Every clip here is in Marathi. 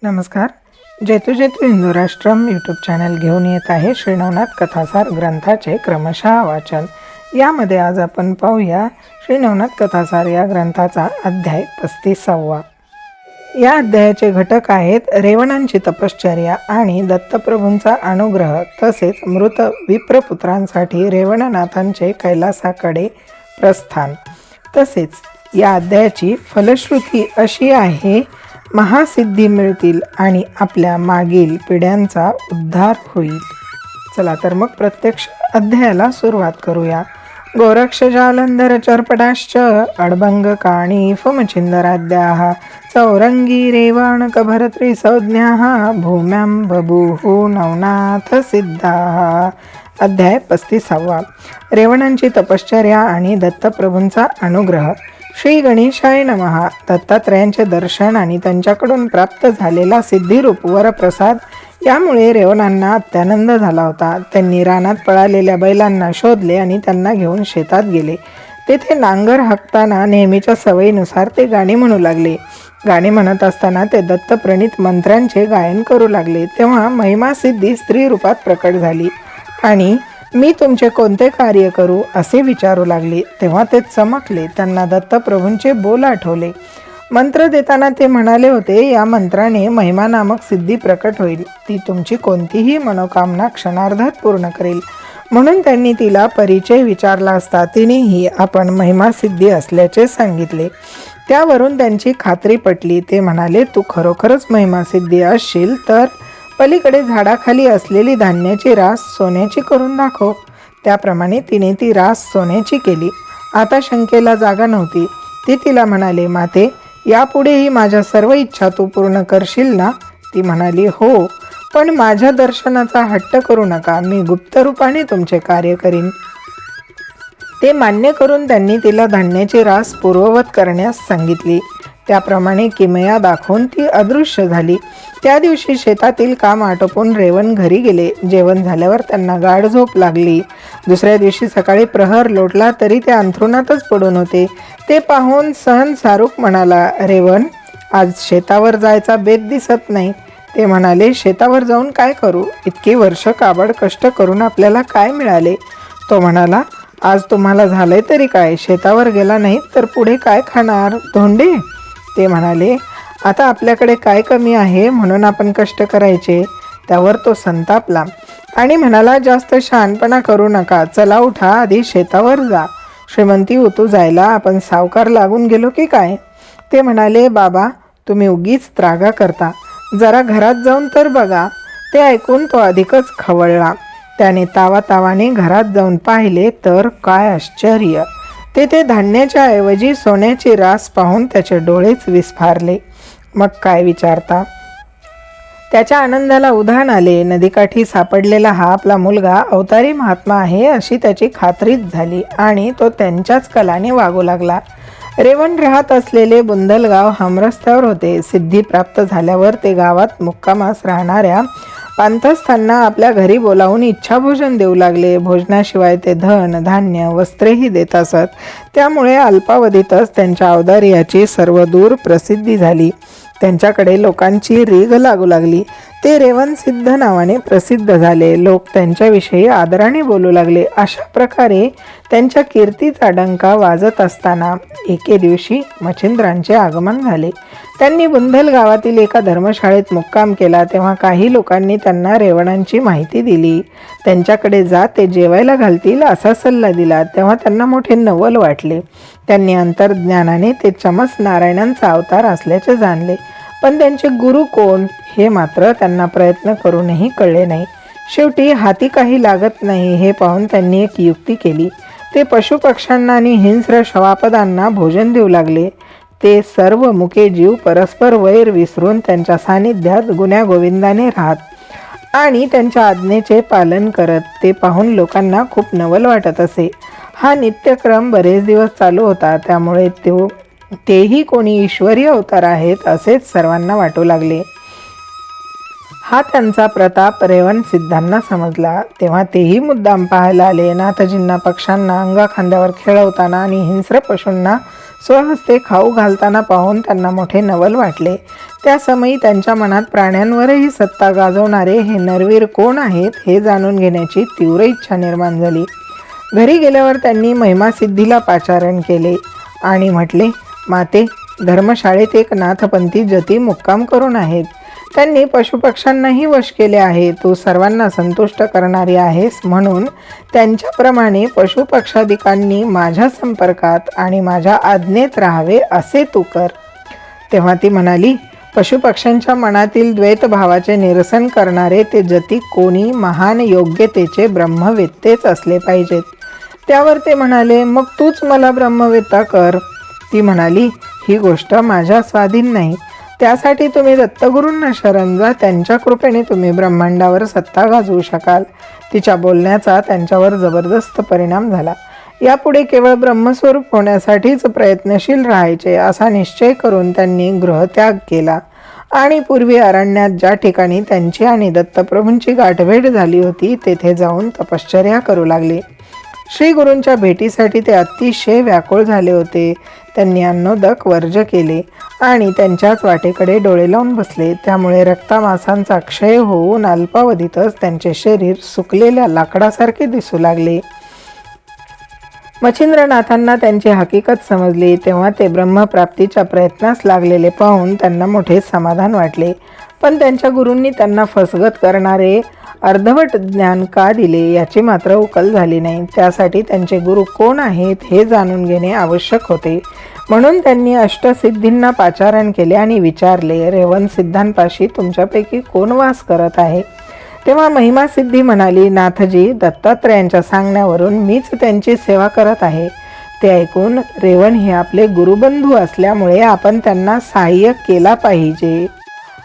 नमस्कार. जेतू जेतू हिंदू राष्ट्रम यूट्यूब चॅनल घेऊन येत आहे श्री नवनाथ कथासार ग्रंथाचे क्रमशः वाचन. यामध्ये आज आपण पाहूया श्री नवनाथ कथासार या ग्रंथाचा अध्याय 35वा. या अध्यायाचे घटक आहेत रेवणांची तपश्चर्या आणि दत्तप्रभूंचा अनुग्रह, तसेच मृत विप्रपुत्रांसाठी रेवणनाथांचे कैलासाकडे प्रस्थान. तसेच या अध्यायाची फलश्रुती अशी आहे, महासिद्धी मिळतील आणि आपल्या मागील पिढ्यांचा उद्धार होईल. चला तर मग प्रत्यक्ष अध्यायाला सुरुवात करूया. गोरक्ष जालंधर चर्पटाश्च अडभंग काणी फमचिंदराद्याः चौरंगी रेवाणक भरत्री संज्ञाः भूम्यां बभूहु नवनाथ सिद्धाः. अध्याय 35वा. रेवणांची तपश्चर्या आणि दत्तप्रभूंचा अनुग्रह. श्री गणेशाय नमः. दत्तात्रयांचे दर्शन आणि त्यांच्याकडून प्राप्त झालेला सिद्धिरूप वरप्रसाद यामुळे रेवणांना अत्यानंद झाला होता. त्यांनी रानात पळालेल्या बैलांना शोधले आणि त्यांना घेऊन शेतात गेले. तेथे नांगर हाकताना नेहमीच्या सवयीनुसार ते गाणी म्हणू लागले. गाणी म्हणत असताना ते दत्तप्रणीत मंत्रांचे गायन करू लागले. तेव्हा महिमा सिद्धी स्त्री रूपात प्रकट झाली आणि मी तुमचे कोणते कार्य करू असे विचारू लागले. तेव्हा ते चमकले. त्यांना दत्तप्रभूंचे बोल आठवले. मंत्र देताना ते म्हणाले होते, या मंत्राने महिमा नामक सिद्धी प्रकट होईल. ती तुमची कोणतीही मनोकामना क्षणार्धात पूर्ण करेल. म्हणून त्यांनी तिला परिचय विचारला असता तिनेही आपण महिमा सिद्धी असल्याचे सांगितले. त्यावरून त्यांची खात्री पटली. ते म्हणाले, तू खरोखरच महिमा सिद्धी असशील तर पलीकडे झाडाखाली असलेली धान्याची रास सोन्याची करून दाखव. त्याप्रमाणे तिने ती रास सोन्याची केली. आता शंकेला जागा नव्हती. ती तिला म्हणाले, माते, यापुढेही माझ्या सर्व इच्छा तू पूर्ण करशील ना? ती म्हणाली, हो, पण माझ्या दर्शनाचा हट्ट करू नका. मी गुप्त रूपाने तुमचे कार्य करीन. ते मान्य करून त्यांनी तिला धान्याची रास पूर्ववत करण्यास सांगितली. त्याप्रमाणे किमया दाखवून ती अदृश्य झाली. त्या दिवशी शेतातील काम आटोपून रेवण घरी गेले. जेवण झाल्यावर त्यांना गाढ झोप लागली. दुसऱ्या दिवशी सकाळी प्रहर लोटला तरी ते अंथरुणातच पडून होते. ते पाहून सहन सारूक म्हणाला, रेवण, आज शेतावर जायचा बेत दिसत नाही. ते म्हणाले, शेतावर जाऊन काय करू? इतकी वर्ष काबड कष्ट करून आपल्याला काय मिळाले? तो म्हणाला, आज तुम्हाला झालंय तरी काय? शेतावर गेला नाही तर पुढे काय खाणार? धोंडे? ते म्हणाले, आता आपल्याकडे काय कमी आहे म्हणून आपण कष्ट करायचे? त्यावर तो संतापला आणि म्हणाला, जास्त शहाणपणा करू नका. चला उठा, आधी शेतावर जा. श्रीमंती उतू जायला आपण सावकार लागून गेलो की काय? ते म्हणाले, बाबा, तुम्ही उगीच त्रागा करता. जरा घरात जाऊन तर बघा. ते ऐकून तो अधिकच खवळला. त्याने तावातावाने घरात जाऊन पाहिले तर काय आश्चर्य! तेथे धान्याच्या ऐवजी सोन्याची रास पाहून त्याचे डोळेच विस्फारले. मग काय विचारता? त्याच्या आनंदाला उधाण आले. नदीकाठी सापडलेला हा आपला मुलगा अवतारी महात्मा आहे अशी त्याची खात्रीच झाली आणि तो त्यांच्याच कलाने वागू लागला. रेवण राहत असलेले बुंदलगाव हमरस्त्यावर होते. सिद्धी प्राप्त झाल्यावर ते गावात मुक्कामास राहणाऱ्या पांथस्थांना आपल्या घरी बोलावून इच्छाभोजन देऊ लागले. भोजनाशिवाय ते धन, धान्य, वस्त्रेही देत असत. त्यामुळे अल्पावधीतच त्यांच्या औदार्याची सर्वदूर प्रसिद्धी झाली. त्यांच्याकडे लोकांची रीघ लागू लागली. ते रेवण सिद्ध नावाने प्रसिद्ध झाले. लोक त्यांच्याविषयी आदराने बोलू लागले. अशा प्रकारे त्यांच्या कीर्तीचा डंका वाजत असताना एके दिवशी मच्छिंद्रांचे आगमन झाले. त्यांनी बुंधल गावातील एका धर्मशाळेत मुक्काम केला. तेव्हा काही लोकांनी त्यांना रेवणांची माहिती दिली. त्यांच्याकडे जा, ते जेवायला घालतील असा सल्ला दिला. तेव्हा त्यांना मोठे नवल वाटले. त्यांनी अंतर्ज्ञानाने ते चमस नारायणांचा अवतार असल्याचे जाणले. पण त्यांचे गुरु कोण हे मात्र त्यांना प्रयत्न करूनही कळले नाही. शेवटी हाती काही लागत नाही हे पाहून त्यांनी एक युक्ती केली. ते पशुपक्ष्यांना आणि हिंस्र शवापदांना भोजन देऊ लागले. ते सर्व मुके जीव परस्पर वैर विसरून त्यांच्या सानिध्यात गुण्यागोविंदाने राहत आणि त्यांच्या आज्ञेचे पालन करत. ते पाहून लोकांना खूप नवल वाटत असे. हा नित्यक्रम बरेच दिवस चालू होता. त्यामुळे तेही कोणी ईश्वरी अवतार आहेत असेच सर्वांना वाटू लागले. हा त्यांचा प्रताप रेवण सिद्धांना समजला. तेव्हा तेही मुद्दाम पाहायला आले. नाथजींना पक्ष्यांना अंगाखांद्यावर खेळवताना आणि हिंस्र पशूंना स्वहस्ते खाऊ घालताना पाहून त्यांना मोठे नवल वाटले. त्या समयी त्यांच्या मनात प्राण्यांवरही सत्ता गाजवणारे हे नरवीर कोण आहेत हे जाणून घेण्याची तीव्र इच्छा निर्माण झाली. घरी गेल्यावर त्यांनी महिमासिद्धीला पाचारण केले आणि म्हटले, माते, धर्मशाळेत एक नाथपंथी जती मुक्काम करून आहेत. त्यांनी पशुपक्ष्यांनाही वश केले आहे. तू सर्वांना संतुष्ट करणारी आहेस, म्हणून त्यांच्याप्रमाणे पशुपक्षादिकांनी माझ्या संपर्कात आणि माझ्या आज्ञेत राहावे असे तू कर. तेव्हा ती म्हणाली, पशुपक्ष्यांच्या मनातील द्वैतभावाचे निरसन करणारे ते जती कोणी महान योग्यतेचे ब्रह्मवेत्तेच असले पाहिजेत. त्यावर ते म्हणाले, मग तूच मला ब्रह्मवेत्ता कर. ती म्हणाली, ही गोष्ट माझ्या स्वाधीन नाही. त्यासाठी तुम्ही दत्तगुरूंना शरण जा. त्यांच्या कृपेने तुम्ही ब्रह्मांडावर सत्ता गाजवू शकाल. तिच्या बोलण्याचा त्यांच्यावर जबरदस्त परिणाम झाला. यापुढे केवळ ब्रह्मस्वरूप होण्यासाठीच प्रयत्नशील राहायचे असा निश्चय करून त्यांनी गृहत्याग केला आणि पूर्वी अरण्यात ज्या ठिकाणी त्यांची आणि दत्तप्रभूंची गाठभेट झाली होती तेथे जाऊन तपश्चर्या करू लागले. श्री गुरूंच्या भेटीसाठी ते अतिशय व्याकुळ झाले होते. त्यांनी अन्नोदक वर्ज केले आणि त्यांच्याच वाटेकडे डोळे लावून बसले. त्यामुळे रक्तामांसांचा क्षय होऊन अल्पावधीतच त्यांचे शरीर सुकलेल्या लाकडासारखे दिसू लागले. मच्छिंद्रनाथांना त्यांची हकीकत समजली. तेव्हा ते ब्रह्मप्राप्तीच्या प्रयत्नास लागलेले पाहून त्यांना मोठे समाधान वाटले. पण त्यांच्या गुरूंनी त्यांना फसगत करणारे अर्धवट ज्ञान का दिले याची मात्र उकल झाली नाही. त्यासाठी त्यांचे गुरु कोण आहेत हे जाणून घेणे आवश्यक होते. म्हणून त्यांनी अष्टसिद्धींना पाचारण केले आणि विचारले, रेवण सिद्धांपाशी तुमच्यापैकी कोण वास करत आहे? तेव्हा महिमासिद्धी म्हणाली, नाथजी, दत्तात्रयांच्या सांगण्यावरून मीच त्यांची सेवा करत आहे. ते ऐकून, रेवण हे आपले गुरुबंधू असल्यामुळे आपण त्यांना सहाय्य केला पाहिजे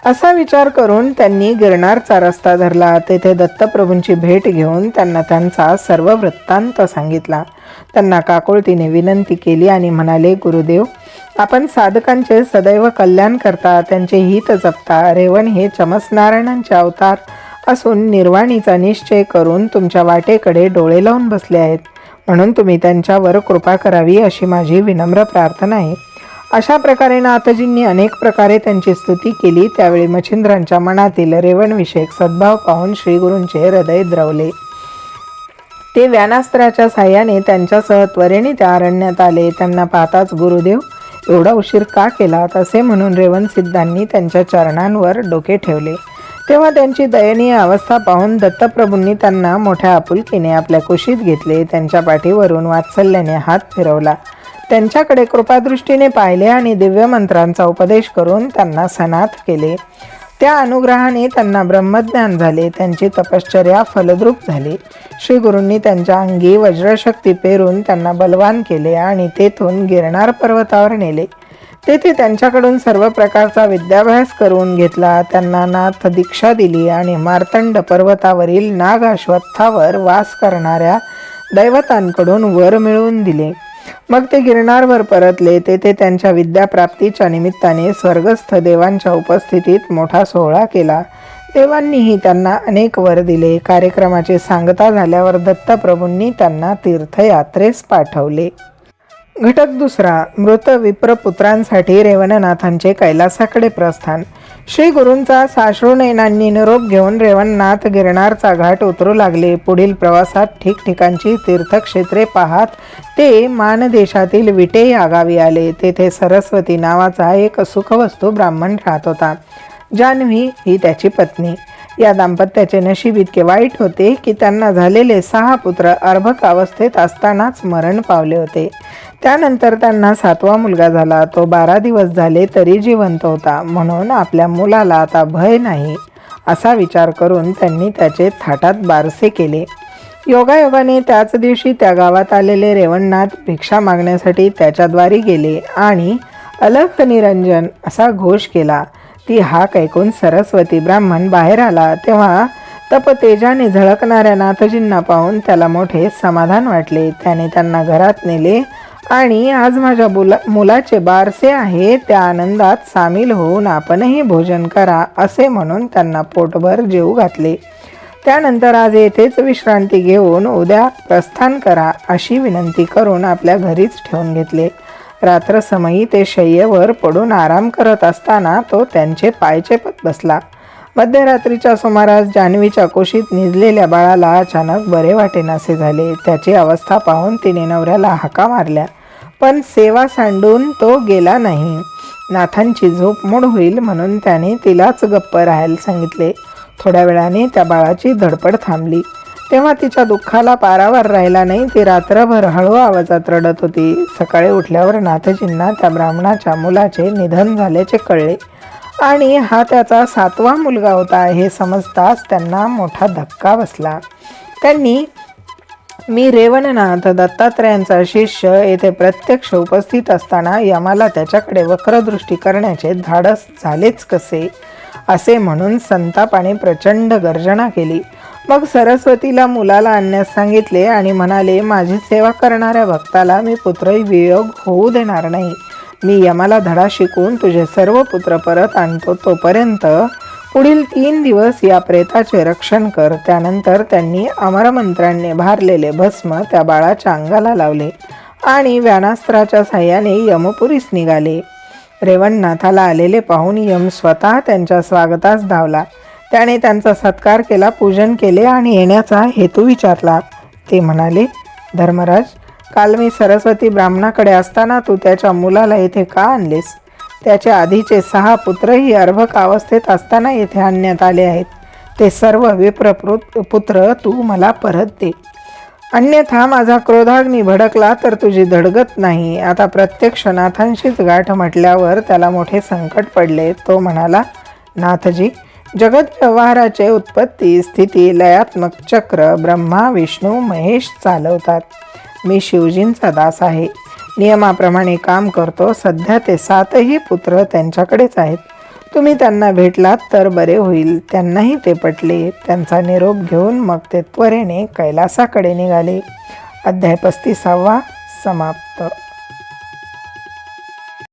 असा विचार करून त्यांनी गिरणारचा रस्ता धरला. तेथे दत्तप्रभूंची भेट घेऊन त्यांना त्यांचा सर्व वृत्तांत सांगितला. त्यांना काकुळतीने विनंती केली आणि म्हणाले, गुरुदेव, आपण साधकांचे सदैव कल्याण करता, त्यांचे हित जपता. रेवण हे चमत्नारायणांचे अवतार असून निर्वाणीचा निश्चय करून तुमच्या वाटेकडे डोळे लावून बसले आहेत. म्हणून तुम्ही त्यांच्यावर कृपा करावी अशी माझी विनम्र प्रार्थना आहे. अशा प्रकारे नाथजींनी अनेक प्रकारे त्यांची स्तुती केली. त्यावेळी मच्छिंद्रांच्या मनातील रेवणविषयक सद्भाव पाहून श्रीगुरूंचे हृदय द्रवले. ते व्यानास्त्राच्या साह्याने त्यांच्यासह त्वरेने त्या अरण्यात आले. त्यांना पाहताच, गुरुदेव, एवढा उशीर का केला असे म्हणून रेवण सिद्धांनी त्यांच्या चरणांवर डोके ठेवले. तेव्हा त्यांची दयनीय अवस्था पाहून दत्तप्रभूंनी त्यांना मोठ्या आपुलकीने आपल्या कुशीत घेतले. त्यांच्या पाठीवरून वात्सल्याने हात फिरवला. त्यांच्याकडे कृपादृष्टीने पाहिले आणि दिव्य मंत्रांचा उपदेश करून त्यांना सनाथ केले. त्या अनुग्रहाने त्यांना ब्रह्मज्ञान झाले. त्यांची तपश्चर्या फलद्रूप झाली. श्री गुरूंनी त्यांच्या अंगी वज्रशक्ती पेरून त्यांना बलवान केले आणि तेथून गिरनार पर्वतावर नेले. तेथे त्यांच्याकडून सर्व प्रकारचा विद्याभ्यास करून घेतला. त्यांना नाथ दीक्षा दिली आणि मार्तंड पर्वतावरील नागअश्वत्थावर वास करणाऱ्या दैवतांकडून वर मिळवून दिले. मग ते गिरनारवर परतले. तेथे त्यांच्या विद्याप्राप्तीच्या निमित्ताने स्वर्गस्थ देवांच्या उपस्थितीत मोठा सोहळा केला. देवांनीही त्यांना अनेक वर दिले. कार्यक्रमाची सांगता झाल्यावर दत्तप्रभूंनी त्यांना तीर्थयात्रेस पाठवले. घटक दुसरा, मृत विप्रपुत्रांसाठी रेवणनाथांचे कैलासाकडे प्रस्थान. श्री गुरूंचा साश्रुनयनांनी निरोप घेऊन रेवणनाथ गिरनारचा घाट उतरू लागले. पुढील प्रवासात ठिकठिकाणची तीर्थक्षेत्रे पाहत ते मानदेशातील विटे या गावी आले. तेथे सरस्वती नावाचा एक सुखवस्तू ब्राह्मण राहत होता. जान्हवी ही त्याची पत्नी. या दाम्पत्याचे नशीब इतके वाईट होते की त्यांना झालेले 6 पुत्र अर्भक अवस्थेत असतानाच मरण पावले होते. त्यानंतर त्यांना 7वा मुलगा झाला. तो 12 दिवस झाले तरी जिवंत होता. म्हणून आपल्या मुलाला आता भय नाही असा विचार करून त्यांनी त्याचे थाटात बारसे केले. योगायोगाने त्याच दिवशी त्या गावात आलेले रेवणनाथ भिक्षा मागण्यासाठी त्याच्याद्वारी गेले आणि अलख निरंजन असा घोष केला. ती हाक ऐकून सरस्वती ब्राह्मण बाहेर आला. तेव्हा तपतेजाने झळकणाऱ्या नाथजींना पाहून त्याला मोठे समाधान वाटले. त्याने त्यांना घरात नेले आणि आज माझ्या मुलाचे बारसे आहे, त्या आनंदात सामील होऊन आपणही भोजन करा असे म्हणून त्यांना पोटभर जेवू घातले. त्यानंतर आज येथेच विश्रांती घेऊन उद्या प्रस्थान करा अशी विनंती करून आपल्या घरीच ठेवून घेतले. रात्रसमयी ते शय्येवर पडून आराम करत असताना तो त्यांचे पाय चेपत बसला. मध्यरात्रीच्या सुमारास जान्हवीच्या कुशीत निजलेल्या बाळाला अचानक बरे वाटेनासे झाले. त्याची अवस्था पाहून तिने नवऱ्याला हाका मारल्या, पण सेवा सांडून तो गेला नाही. नाथांची झोप मोड होईल म्हणून त्याने तिलाच गप्प राहायला सांगितले. थोड्या वेळाने त्या बाळाची धडपड थांबली. तेव्हा तिच्या दुःखाला पारावर राहिला नाही. ती रात्रभर हळू आवाजात रडत होती. सकाळी उठल्यावर नाथजींना त्या ब्राह्मणाच्या मुलाचे निधन झाल्याचे कळले आणि हा त्याचा 7वा मुलगा होता हे समजताच त्यांना मोठा धक्का बसला. त्यांनी मी रेवणनाथ दत्तात्रयांचा शिष्य येथे प्रत्यक्ष उपस्थित असताना यमाला त्याच्याकडे वक्रदृष्टी करण्याचे धाडस झालेच कसे असे म्हणून संतापाने प्रचंड गर्जना केली. मग सरस्वतीला मुलाला आणण्यास सांगितले आणि म्हणाले, माझी सेवा करणाऱ्या भक्ताला मी पुत्रवियोग होऊ देणार नाही. मी यमाला धडा शिकवून तुझे सर्व पुत्र परत आणतो. तोपर्यंत पुढील 3 दिवस या प्रेताचे रक्षण कर. त्यानंतर त्यांनी अमरमंत्रांनी भारलेले भस्म त्या बाळाच्या अंगाला लावले आणि व्यानास्त्राच्या साह्याने यमपुरीस निघाले. रेवणनाथाला आलेले पाहून यम स्वतः त्यांच्या स्वागतास धावला. त्याने त्यांचा सत्कार केला, पूजन केले आणि येण्याचा हेतू विचारला. ते म्हणाले, धर्मराज, काल मी सरस्वती ब्राह्मणाकडे असताना तू त्याच्या मुलाला येथे का आणलेस? त्याचे आधीचे 6 पुत्रही अर्भक अवस्थेत असताना येथे आणण्यात आले आहेत. ते सर्व पुत्र तू मला परत दे, अन्यथा माझा क्रोधाग्नी भडकला तर तुझी धडगत नाही. आता प्रत्यक्ष नाथांशीच गाठ म्हटल्यावर त्याला मोठे संकट पडले. तो म्हणाला, नाथजी, जगत व्यवहाराचे उत्पत्ती स्थिती लयात्मक चक्र ब्रह्मा विष्णू महेश चालवतात. मी शिवजींचा दास आहे, नियमाप्रमाणे काम करतो. सध्या ते 7ही पुत्र त्यांच्याकडेच आहेत. तुम्ही त्यांना भेटलात तर बरे होईल. त्यांनाही ते पटले. त्यांचा निरोप घेऊन मग ते त्वरेने कैलासाकडे निघाले. अध्याय 35 समाप्त.